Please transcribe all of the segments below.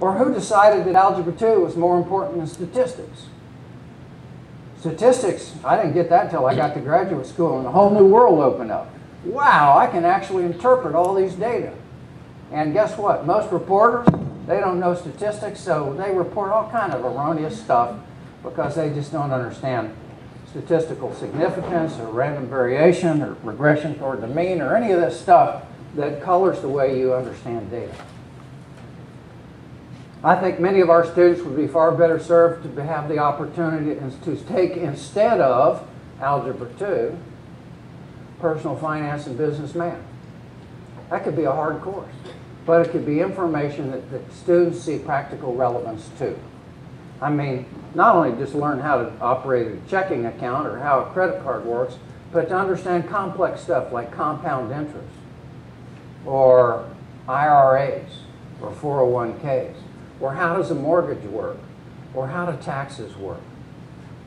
Or who decided that Algebra 2 was more important than statistics? Statistics, I didn't get that until I got to graduate school and a whole new world opened up. Wow, I can actually interpret all these data. And guess what? Most reporters, they don't know statistics, so they report all kind of erroneous stuff because they just don't understand statistical significance or random variation or regression toward the mean or any of this stuff that colors the way you understand data. I think many of our students would be far better served to have the opportunity to take, instead of Algebra 2, personal finance and business math. That could be a hard course, but it could be information that students see practical relevance to. I mean, not only just learn how to operate a checking account or how a credit card works, but to understand complex stuff like compound interest or IRAs or 401ks. Or how does a mortgage work? Or how do taxes work?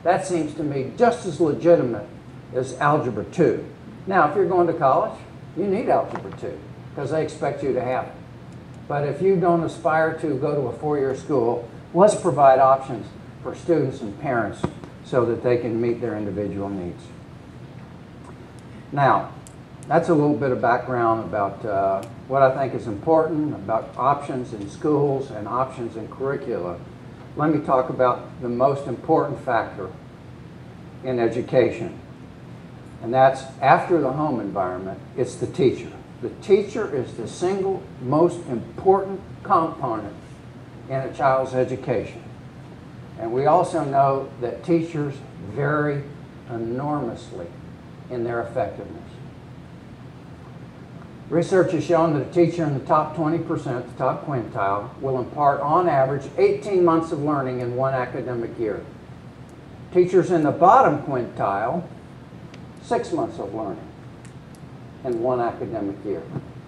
That seems to me just as legitimate as Algebra 2. Now, if you're going to college, you need Algebra 2 because they expect you to have it. But if you don't aspire to go to a four-year school, let's provide options for students and parents so that they can meet their individual needs. Now, that's a little bit of background about what I think is important about options in schools and options in curricula. Let me talk about the most important factor in education. And that's after the home environment, it's the teacher. The teacher is the single most important component in a child's education. And we also know that teachers vary enormously in their effectiveness. Research has shown that a teacher in the top 20%, the top quintile, will impart on average 18 months of learning in one academic year. Teachers in the bottom quintile, 6 months of learning in one academic year.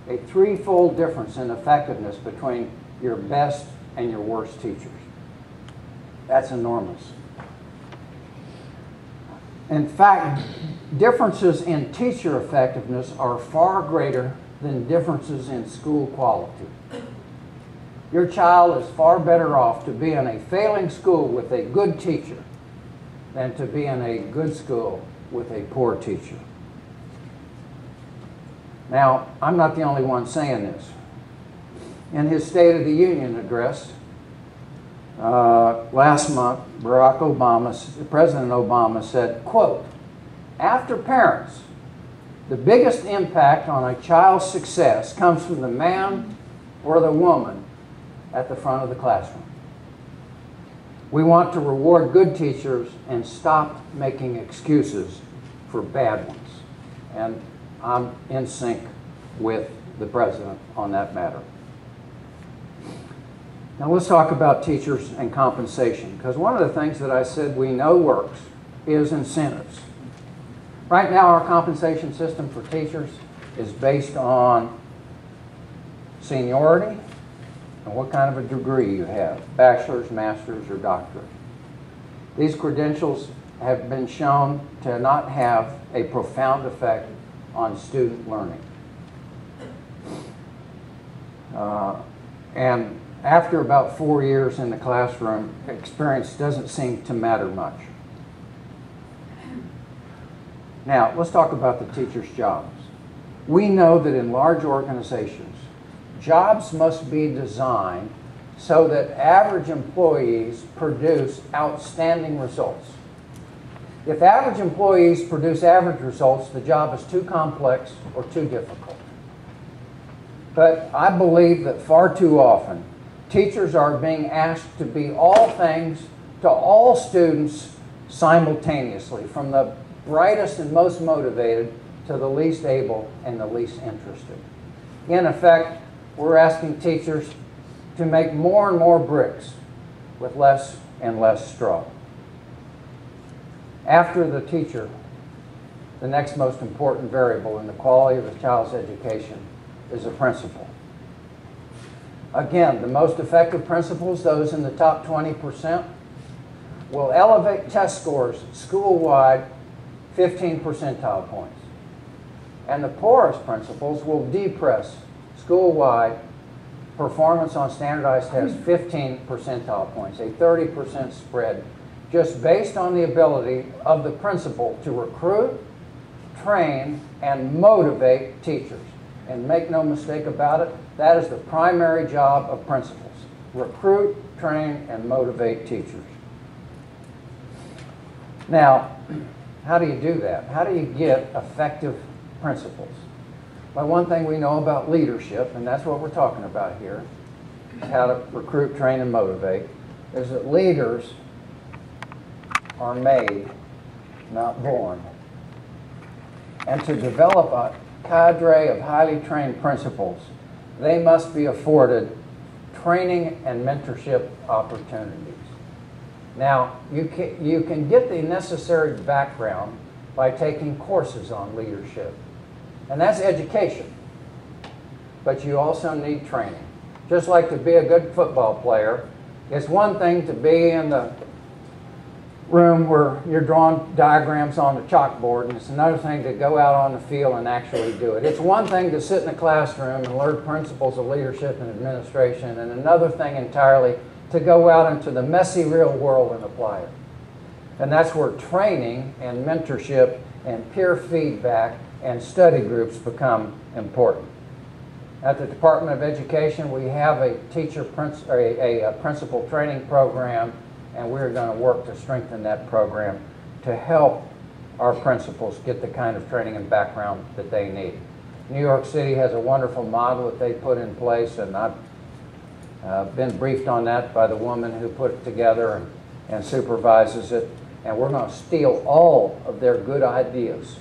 A threefold difference in effectiveness between your best and your worst teachers. That's enormous. In fact, differences in teacher effectiveness are far greater than differences in school quality. Your child is far better off to be in a failing school with a good teacher than to be in a good school with a poor teacher. Now, I'm not the only one saying this. In his State of the Union address last month, President Obama said, quote, "After parents, the biggest impact on a child's success comes from the man or the woman at the front of the classroom. We want to reward good teachers and stop making excuses for bad ones." And I'm in sync with the president on that matter. Now let's talk about teachers and compensation, because one of the things that I said we know works is incentives. Right now our compensation system for teachers is based on seniority and what kind of a degree you have, bachelor's, master's, or doctorate. These credentials have been shown to not have a profound effect on student learning. And after about 4 years in the classroom, experience doesn't seem to matter much. Now, let's talk about the teacher's jobs. We know that in large organizations, jobs must be designed so that average employees produce outstanding results. If average employees produce average results, the job is too complex or too difficult. But I believe that far too often, teachers are being asked to be all things to all students simultaneously, from the brightest and most motivated to the least able and the least interested. In effect, we're asking teachers to make more and more bricks with less and less straw. After the teacher, the next most important variable in the quality of a child's education is a principal. Again, the most effective principals, those in the top 20%, will elevate test scores school-wide 15 percentile points. And the poorest principals will depress school-wide performance on standardized tests 15 percentile points, a 30% spread, just based on the ability of the principal to recruit, train, and motivate teachers. And make no mistake about it, that is the primary job of principals. Recruit, train, and motivate teachers. Now, how do you do that? How do you get effective principals? Well, one thing we know about leadership, and that's what we're talking about here, is how to recruit, train, and motivate, is that leaders are made, not born. And to develop a cadre of highly trained principals, they must be afforded training and mentorship opportunities. Now, you can get the necessary background by taking courses on leadership. And that's education. But you also need training. Just like to be a good football player, it's one thing to be in the room where you're drawing diagrams on the chalkboard, and it's another thing to go out on the field and actually do it. It's one thing to sit in a classroom and learn principles of leadership and administration, and another thing entirely to go out into the messy real world and apply it. And that's where training and mentorship and peer feedback and study groups become important. At the Department of Education, we have a principal training program, and we're going to work to strengthen that program to help our principals get the kind of training and background that they need. New York City has a wonderful model that they put in place, and I've been briefed on that by the woman who put it together and supervises it, and we're going to steal all of their good ideas